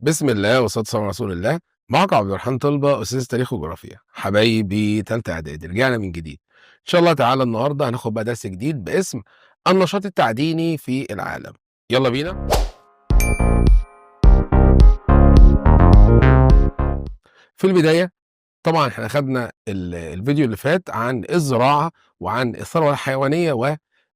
بسم الله والصلاة والسلام على رسول الله. معكم عبد الرحمن طلبة، أستاذ تاريخ وجغرافيا. حبايبي تالتة إعدادي، رجعنا من جديد. إن شاء الله تعالى النهارده هناخد بقى درس جديد باسم النشاط التعديني في العالم. يلا بينا. في البداية طبعا احنا خدنا الفيديو اللي فات عن الزراعة وعن الثروة الحيوانية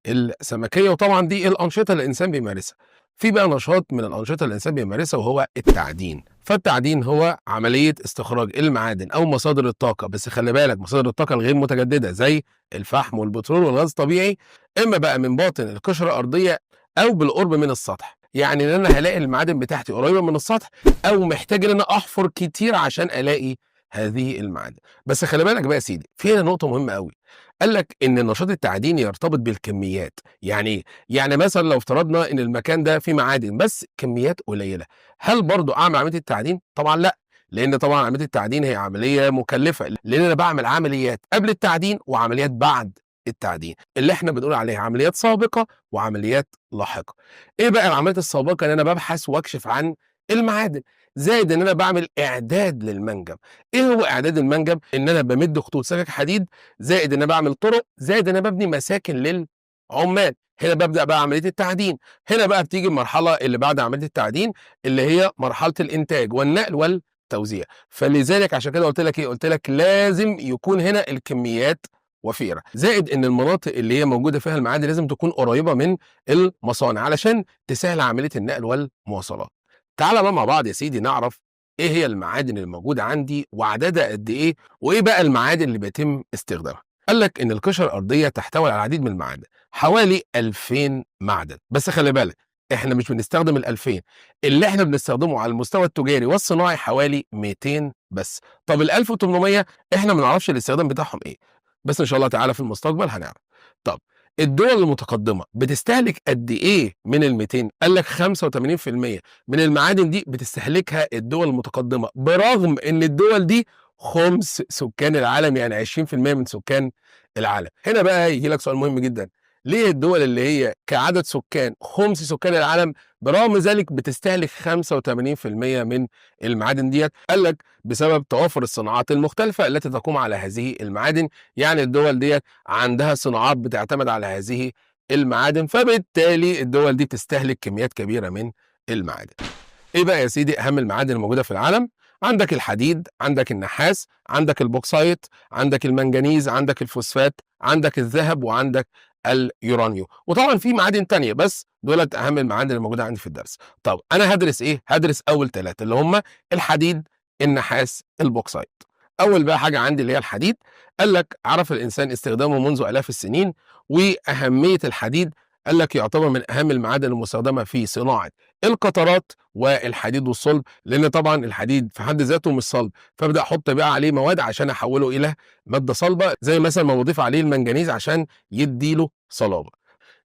والسمكية، وطبعا دي الأنشطة اللي الإنسان بيمارسها. في بقى نشاط من الأنشطة اللي الإنسان بيمارسها وهو التعدين. فالتعدين هو عملية استخراج المعادن أو مصادر الطاقة، بس خلي بالك مصادر الطاقة الغير متجددة زي الفحم والبترول والغاز الطبيعي، إما بقى من باطن القشرة الأرضية أو بالقرب من السطح. يعني إن أنا هلاقي المعادن بتاعتي قريبة من السطح، أو محتاج إن أنا أحفر كتير عشان ألاقي هذه المعادن. بس خلي بالك بقى يا سيدي، في هنا نقطة مهمة أوي. قال لك إن النشاط التعديني يرتبط بالكميات. يعني إيه؟ يعني مثلًا لو افترضنا إن المكان ده فيه معادن بس كميات قليلة، هل برضه أعمل عملية التعدين؟ طبعًا لأ، لأن طبعًا عملية التعدين هي عملية مكلفة، لأن أنا باعمل عمليات قبل التعدين وعمليات بعد التعدين، اللي إحنا بنقول عليها عمليات سابقة وعمليات لاحقة. إيه بقى العمليات السابقة؟ إن أنا بابحث واكشف عن المعادن، زائد إن أنا باعمل إعداد للمنجم. إيه هو إعداد المنجم؟ إن أنا بامِد خطوط سكك حديد، زائد إن أنا باعمل طرق، زائد إن أنا بابني مساكن للعمال. هنا بابدأ بقى عملية التعدين. هنا بقى بتيجي المرحلة اللي بعد عملية التعدين، اللي هي مرحلة الإنتاج والنقل والتوزيع. فلذلك عشان كده قُلت لك إيه، قُلت لك لازم يكون هنا الكميات وفيرة، زائد إن المناطق اللي هي موجودة فيها المعادن لازم تكون قريبة من المصانع علشان تسهّل عملية النقل والمواصلات. تعالَ بقى مع بعض يا سيدي نعرف إيه هي المعادن الموجودة عندي وعددها قد إيه، وإيه بقى المعادن اللي بيتم استخدامها. قال لك إن القشرة الأرضية تحتوي على العديد من المعادن، حوالي 2000 معدن. بس خلي بالك إحنا مش بنستخدم ال2000، اللي إحنا بنستخدمه على المستوى التجاري والصناعي حوالي 200 بس. طب ال1800 إحنا ما نعرفش الاستخدام بتاعهم إيه، بس إن شاء الله تعالى في المستقبل هنعرف. طب الدول المتقدمة بتستهلك قد إيه من ال200؟ قال لك 85% من المعادن دي بتستهلكها الدول المتقدمة، برغم إن الدول دي خُمس سكان العالم، يعني 20% من سكان العالم. هنا بقى ييجي لك سؤال مهم جدًا، ليه الدول اللي هي كعدد سكان خُمس سكان العالم برغم ذلك بتستهلك 85% من المعادن ديّة؟ قال لك بسبب توافر الصناعات المختلفة التي تقوم على هذه المعادن. يعني الدول ديّة عندها صناعات بتعتمد على هذه المعادن، فبالتالي الدول دي بتستهلك كميات كبيرة من المعادن. إيه بقى يا سيدي أهم المعادن الموجودة في العالم؟ عندك الحديد، عندك النحاس، عندك البوكسايت، عندك المنجنيز، عندك الفوسفات، عندك الذهب، وعندك اليورانيوم. وطبعًا في معادن تانية، بس دُولة أهم المعادن الموجودة عندي في الدرس. طب أنا هادرس إيه؟ هادرس أول 3 اللي هم الحديد، النحاس، البوكسايت. أول بقى حاجة عندي اللي هي الحديد. قال لك عرف الإنسان استخدامه منذ آلاف السنين، وأهمية الحديد قال لك يعتبر من أهم المعادن المستخدمة في صناعة القطرات والحديد والصلب، لأن طبعًا الحديد في حد ذاته مش صلب، فابدأ أحط بقى عليه مواد عشان أحوّله إلى مادة صلبة، زي مثلًا ما باضيف عليه المنجنيز عشان يدّي له صلابة.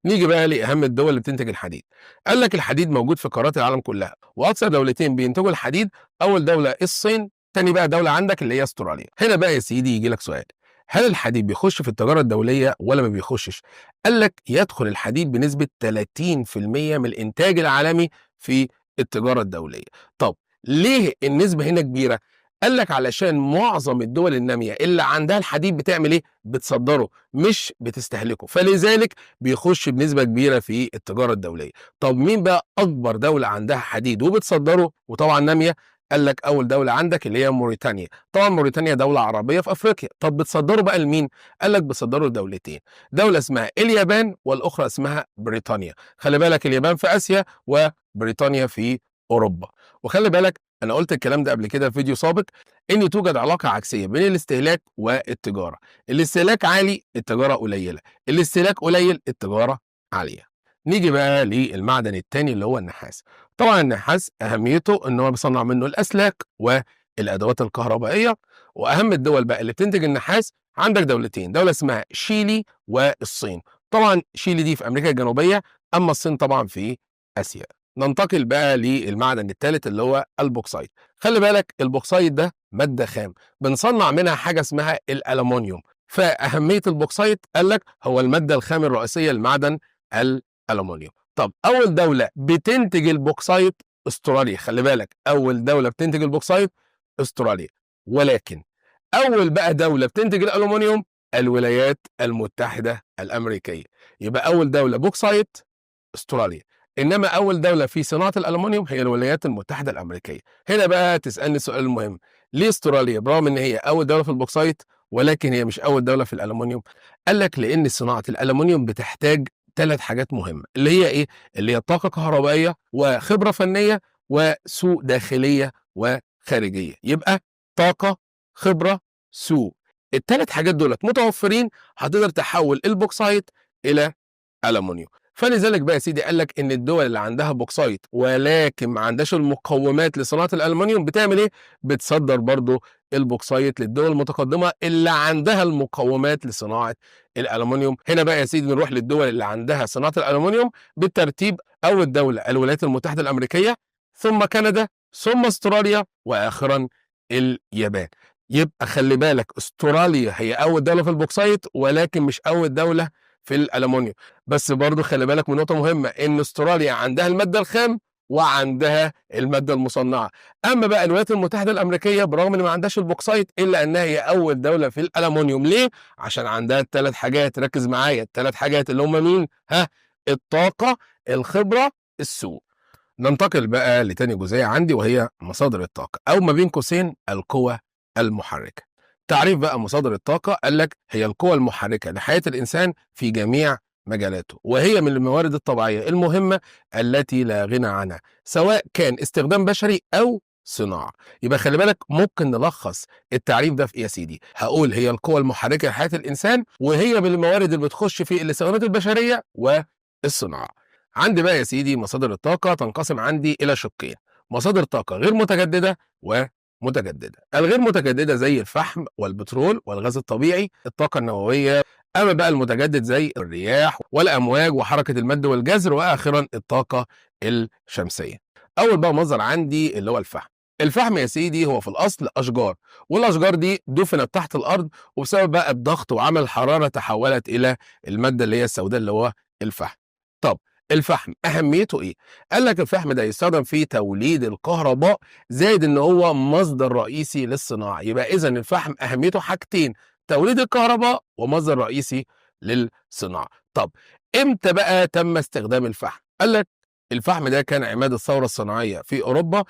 نيجي بقى لأهم الدول اللي بتنتج الحديد. قال لك الحديد موجود في قارات العالم كلها، وأكثر دولتين بينتجوا الحديد أول دولة الصين، تاني بقى دولة عندك اللي هي أستراليا. هنا بقى يا سيدي ييجي لك سؤال، هل الحديد بيخش في التجارة الدولية والّا ما بيخشش؟ قال لك يدخل الحديد بنسبة 30% من الإنتاج العالمي في التجارة الدولية. طب ليه النسبة هنا كبيرة؟ قال لك علشان معظم الدول النامية اللي عندها الحديد بتعمل إيه؟ بتصدّره مش بتستهلكه، فلذلك بيخش بنسبة كبيرة في التجارة الدولية. طب مين بقى أكبر دولة عندها حديد وبتصدّره وطبعًا نامية؟ قال لك أول دولة عندك اللي هي موريتانيا. طبعًا موريتانيا دولة عربية في أفريقيا. طب بتصدّره بقى لمين؟ قال لك بتصدّره لدولتين، دولة اسمها اليابان والأخرى اسمها بريطانيا. خلي بالك اليابان في آسيا وبريطانيا في أوروبا. وخلي بالك أنا قُلت الكلام ده قبل كده في فيديو سابق، إن توجد علاقة عكسية بين الاستهلاك والتجارة. الاستهلاك عالي، التجارة قليلة. الاستهلاك قليل، التجارة عالية. نيجي بقى للمعدن التاني اللي هو النحاس. طبعًا النحاس أهميته إن هو بيصنّع منه الأسلاك والأدوات الكهربائية. وأهم الدول بقى اللي بتنتج النحاس عندك دولتين، دولة اسمها شيلي والصين. طبعًا شيلي دي في أمريكا الجنوبية، أمّا الصين طبعًا في آسيا. ننتقل بقى للمعدن التالت اللي هو البوكسايت. خلّي بالك البوكسايت ده مادة خام، بنصنّع منها حاجة اسمها الألمونيوم. فأهمية البوكسايت قال لك هو المادة الخام الرئيسية لمعدن الألمونيوم. طب أول دولة بتنتج البوكسايت استراليا. خلي بالك اول دوله بتنتج البوكسايت استراليا، ولكن اول بقى دوله بتنتج الالومنيوم الولايات المتحده الامريكيه. يبقى اول دوله بوكسايت استراليا، انما اول دوله في صناعه الالومنيوم هي الولايات المتحده الامريكيه. هنا بقى تسالني السؤال المهم، ليه استراليا برغم ان هي اول دوله في البوكسايت ولكن هي مش اول دوله في الالومنيوم؟ قال لك لان صناعه الالومنيوم بتحتاج 3 حاجات مهمه، اللي هي ايه؟ اللي هي طاقه كهربائيه وخبره فنيه وسوق داخليه وخارجيه. يبقى طاقه، خبره، سوق، ال3 حاجات دولت متوفرين هتقدر تحول البوكسايت الى ألمونيوم. فلذلك بقى يا سيدي قال لك ان الدول اللي عندها بوكسايت ولكن ما عندهاش المقومات لصناعه الالومنيوم بتعمل ايه؟ بتصدر برضه البوكسايت للدول المتقدمه اللي عندها المقومات لصناعه الالومنيوم. هنا بقى يا سيدي نروح للدول اللي عندها صناعه الالومنيوم بالترتيب. اول دوله الولايات المتحده الامريكيه، ثم كندا، ثم استراليا، واخرا اليابان. يبقى خلي بالك استراليا هي اول دوله في البوكسايت ولكن مش اول دوله في الالومنيوم. بس برضه خلي بالك من نقطة مهمة، إن استراليا عندها المادة الخام وعندها المادة المصنعة. أما بقى الولايات المتحدة الأمريكية برغم إن ما عندهاش البوكسايت إلا إنها هي أول دولة في الألومنيوم. ليه؟ عشان عندها ال3 حاجات، ركز معايا، ال3 حاجات اللي هم مين؟ ها؟ الطاقة، الخبرة، السوق. ننتقل بقى لتاني جزئية عندي وهي مصادر الطاقة أو ما بين قوسين القوى المحركة. تعريف بقى مصادر الطاقة قال لك هي القوى المحركة لحياة الإنسان في جميع مجالاته، وهي من الموارد الطبيعية المهمة التي لا غنى عنها سواء كان استخدام بشري أو صناعة. يبقى خلي بالك ممكن نلخص التعريف ده في إيه يا سيدي؟ هقول هي القوى المحركة لحياة الإنسان وهي من الموارد اللي بتخش في الاستخدامات البشرية والصناعة. عندي بقى يا سيدي مصادر الطاقة تنقسم عندي إلى شقين، مصادر طاقة غير متجددة ومتجددة. الغير متجددة زي الفحم والبترول والغاز الطبيعي، الطاقة النووية. أما بقى المتجدد زي الرياح والأمواج وحركة المد والجزر، وآخرا الطاقة الشمسية. أول بقى مصدر عندي اللي هو الفحم. الفحم يا سيدي هو في الأصل أشجار، والأشجار دي دفنت تحت الأرض وبسبب بقى الضغط وعمل الحرارة تحولت إلى المادة اللي هي السوداء اللي هو الفحم. طب الفحم أهميته إيه؟ قال لك الفحم ده يستخدم في توليد الكهرباء زائد إن هو مصدر رئيسي للصناعة. يبقى إذا الفحم أهميته حاجتين، توليد الكهرباء ومصدر رئيسي للصناعة. طب إمتى بقى تم استخدام الفحم؟ قال لك الفحم ده كان عماد الثورة الصناعية في أوروبا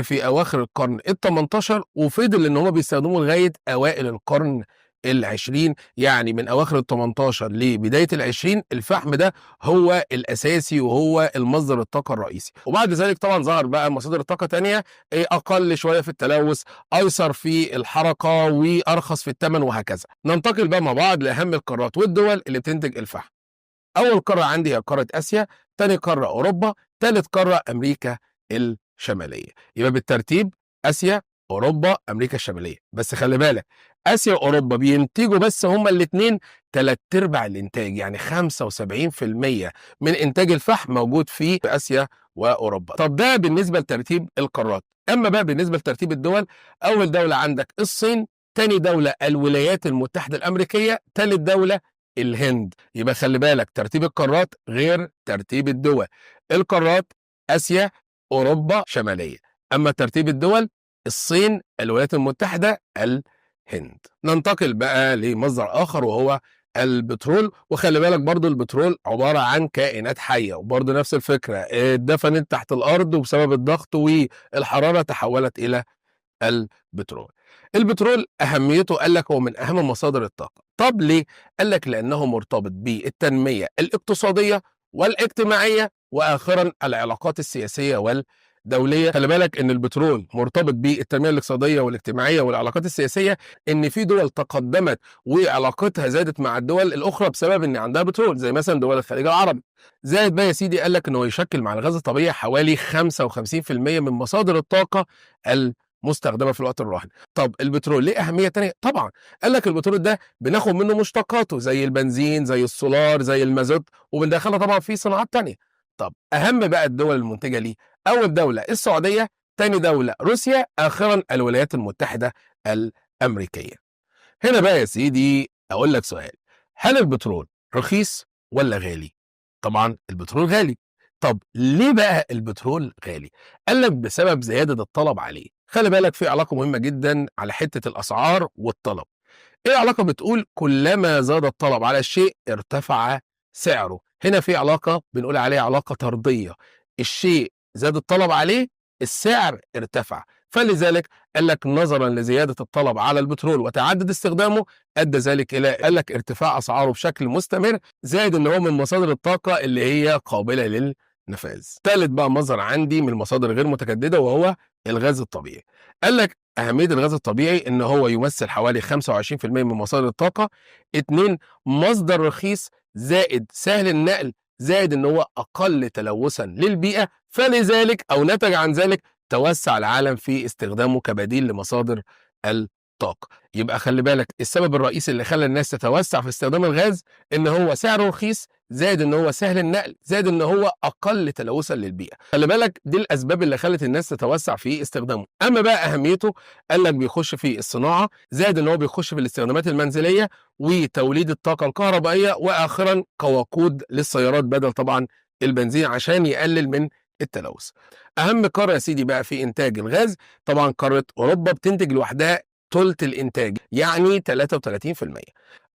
في أواخر القرن ال18، وفضل إن هم بيستخدموه لغاية أوائل القرن ال20. يعني من أواخر ال18 لبداية ال20 الفحم ده هو الأساسي وهو المصدر الطاقة الرئيسي. وبعد ذلك طبعا ظهر بقى مصادر طاقة تانية أقل شوية في التلوث، أيسر في الحركة، وأرخص في الثمن، وهكذا. ننتقل بقى مع بعض لأهم القارات والدول اللي بتنتج الفحم. أول قارة عندي هي قارة آسيا، تاني قارة أوروبا، تالت قارة أمريكا الشمالية. يبقى بالترتيب آسيا، أوروبا، أمريكا الشمالية. بس خلي بالك آسيا وأوروبا بينتجوا بس هما الاتنين 3/4 الإنتاج، يعني 75% من إنتاج الفحم موجود في آسيا وأوروبا. طب ده بالنسبة لترتيب القارات. أما بقى بالنسبة لترتيب الدول، أول دولة عندك الصين، تاني دولة الولايات المتحدة الأمريكية، تالت دولة الهند. يبقى خلي بالك ترتيب القارات غير ترتيب الدول. القارات آسيا، أوروبا شمالية، أما ترتيب الدول الصين، الولايات المتحدة، الهند. ننتقل بقى لمصدر آخر وهو البترول. وخلي بالك برضو البترول عبارة عن كائنات حية، وبرضو نفس الفكرة اتدفنت تحت الأرض وبسبب الضغط والحرارة تحولت إلى البترول. البترول أهميته قال لك هو من أهم مصادر الطاقة. طب ليه؟ قال لك لأنه مرتبط بالتنمية الاقتصادية والاجتماعية وآخرا العلاقات السياسية والدولية. خلي بالك إن البترول مرتبط بالتنمية الاقتصادية والاجتماعية والعلاقات السياسية، إن في دول تقدمت وعلاقتها زادت مع الدول الأخرى بسبب إن عندها بترول زي مثلا دول الخليج العربي. زائد بقى يا سيدي قال لك إنه يشكل مع الغاز الطبيعي حوالي 55% من مصادر الطاقة مستخدمه في الوقت الراهن. طب البترول ليه اهميه تانية؟ طبعا قال لك البترول ده بناخد منه مشتقاته زي البنزين، زي السولار، زي المازوت، وبندخلها طبعا في صناعات تانية. طب اهم بقى الدول المنتجه ليه، اول دوله السعوديه، تاني دوله روسيا، اخرا الولايات المتحده الامريكيه. هنا بقى يا سيدي اقول لك سؤال، هل البترول رخيص ولا غالي؟ طبعا البترول غالي. طب ليه بقى البترول غالي؟ قال لك بسبب زيادة الطلب عليه. خلي بالك في علاقة مهمة جدًا على حتة الأسعار والطلب. إيه العلاقة؟ بتقول كلما زاد الطلب على الشيء ارتفع سعره. هنا في علاقة بنقول عليها علاقة طردية، الشيء زاد الطلب عليه السعر ارتفع، فلذلك قال لك نظرا لزيادة الطلب على البترول وتعدد استخدامه أدى ذلك إلى قال لك ارتفاع أسعاره بشكل مستمر، زائد إن هو من مصادر الطاقة اللي هي قابلة للنفاذ. ثالث بقى مصدر عندي من المصادر غير متجددة وهو الغاز الطبيعي. قال لك أهمية الغاز الطبيعي إن هو يمثل حوالي 25% من مصادر الطاقة. 2 مصدر رخيص زائد سهل النقل زائد إن هو أقل تلوثًا للبيئة، فلذلك أو نتج عن ذلك توسع العالم في استخدامه كبديل لمصادر الطاقة. يبقى خلي بالك السبب الرئيسي اللي خلى الناس تتوسع في استخدام الغاز إن هو سعره رخيص زائد إن هو سهل النقل زائد إن هو أقل تلوثًا للبيئة. خلي بالك دي الأسباب اللي خلت الناس تتوسع في استخدامه. أما بقى أهميته قال لك بيخش في الصناعة زائد إن هو بيخش في الاستخدامات المنزلية وتوليد الطاقة الكهربائية، وآخرًا كوقود للسيارات بدل طبعًا البنزين عشان يقلل من التلوث. أهم قارة يا سيدي بقى في إنتاج الغاز طبعًا قارة أوروبا، بتنتج لوحدها تُلت الإنتاج يعني 33%.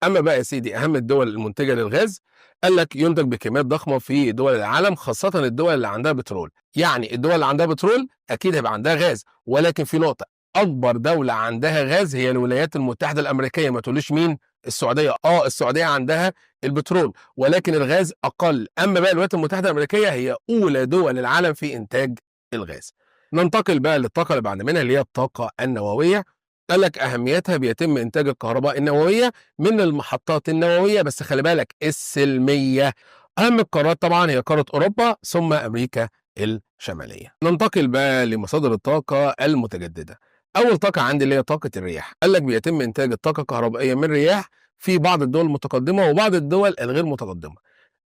أما بقى يا سيدي أهم الدول المنتجة للغاز قال لك ينتج بكميات ضخمة في دول العالم، خاصة الدول اللي عندها بترول. يعني الدول اللي عندها بترول أكيد هيبقى عندها غاز، ولكن في نقطة، أكبر دولة عندها غاز هي الولايات المتحدة الأمريكية. ما تقوليش مين؟ السعودية. السعودية عندها البترول ولكن الغاز أقل. أما بقى الولايات المتحدة الأمريكية هي أولى دول العالم في إنتاج الغاز. ننتقل بقى للطاقة اللي بعد منها اللي هي الطاقة النووية. قال لك أهميتها بيتم إنتاج الكهرباء النووية من المحطات النووية، بس خلي بالك السلمية. أهم القارات طبعًا هي قارة أوروبا ثم أمريكا الشمالية. ننتقل بقى لمصادر الطاقة المتجددة. أول طاقة عندي اللي هي طاقة الرياح. قال لك بيتم إنتاج الطاقة الكهربائية من الرياح في بعض الدول المتقدمة وبعض الدول الغير متقدمة.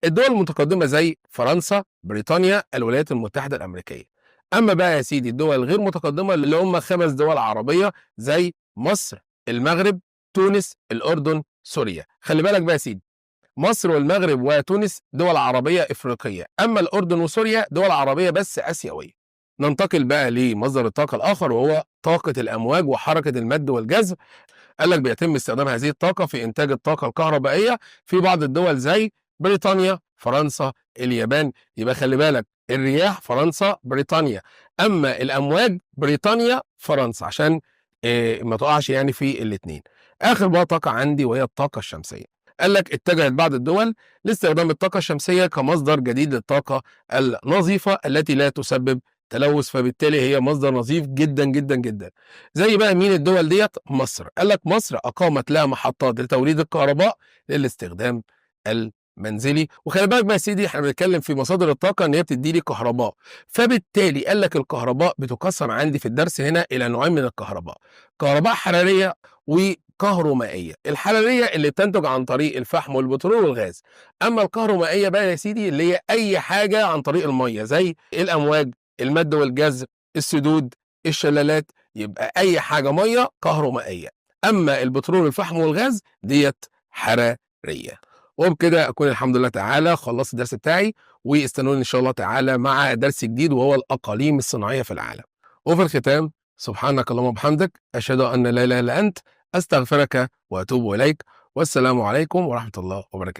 الدول المتقدمة زي فرنسا، بريطانيا، الولايات المتحدة الأمريكية. أما بقى يا سيدي الدول الغير متقدمة اللي هم 5 دول عربية زي مصر، المغرب، تونس، الأردن، سوريا. خلي بالك بقى يا سيدي مصر والمغرب وتونس دول عربية إفريقية، أما الأردن وسوريا دول عربية بس آسيوية. ننتقل بقى لمصدر الطاقة الآخر وهو طاقة الأمواج وحركة المد والجزر. قال لك بيتم استخدام هذه الطاقة في إنتاج الطاقة الكهربائية في بعض الدول زي بريطانيا، فرنسا، اليابان. يبقى خلي بالك الرياح فرنسا، بريطانيا، أما الأمواج بريطانيا، فرنسا، عشان ما تقعش يعني في الاتنين. آخر بقى طاقة عندي وهي الطاقة الشمسية. قال لك اتجهت بعض الدول لاستخدام الطاقة الشمسية كمصدر جديد للطاقة النظيفة التي لا تسبب تلوث، فبالتالي هي مصدر نظيف جدًا، جدًا، جدًا. زي بقى مين الدول ديّة؟ مصر. قال لك مصر أقامت لها محطات لتوليد الكهرباء للاستخدام المنزلي. وخلي بالك بقى يا سيدي إحنا بنتكلم في مصادر الطاقة إن هي بتدّي لي كهرباء، فبالتالي قال لك الكهرباء بتُقسّم عندي في الدرس هنا إلى نوعين من الكهرباء، كهرباء حرارية وكهرومائية. الحرارية اللي بتنتج عن طريق الفحم والبترول والغاز، أما الكهرومائية بقى يا سيدي اللي هي أي حاجة عن طريق المَيّة زي الأمواج، المَد والجزر، السدود، الشلالات. يبقى أي حاجة مَيّة كهرومائية، أما البترول والفحم والغاز ديّة حرارية. وبكده أكون الحمد لله تعالى خلّصت الدرس بتاعي، واستنوني إن شاء الله تعالى مع درس جديد وهو الأقاليم الصناعية في العالم. وفي الختام سبحانك اللهم وبحمدك أشهد أن لا إله إلا أنت أستغفرك وأتوب إليك، والسلام عليكم ورحمة الله وبركاته.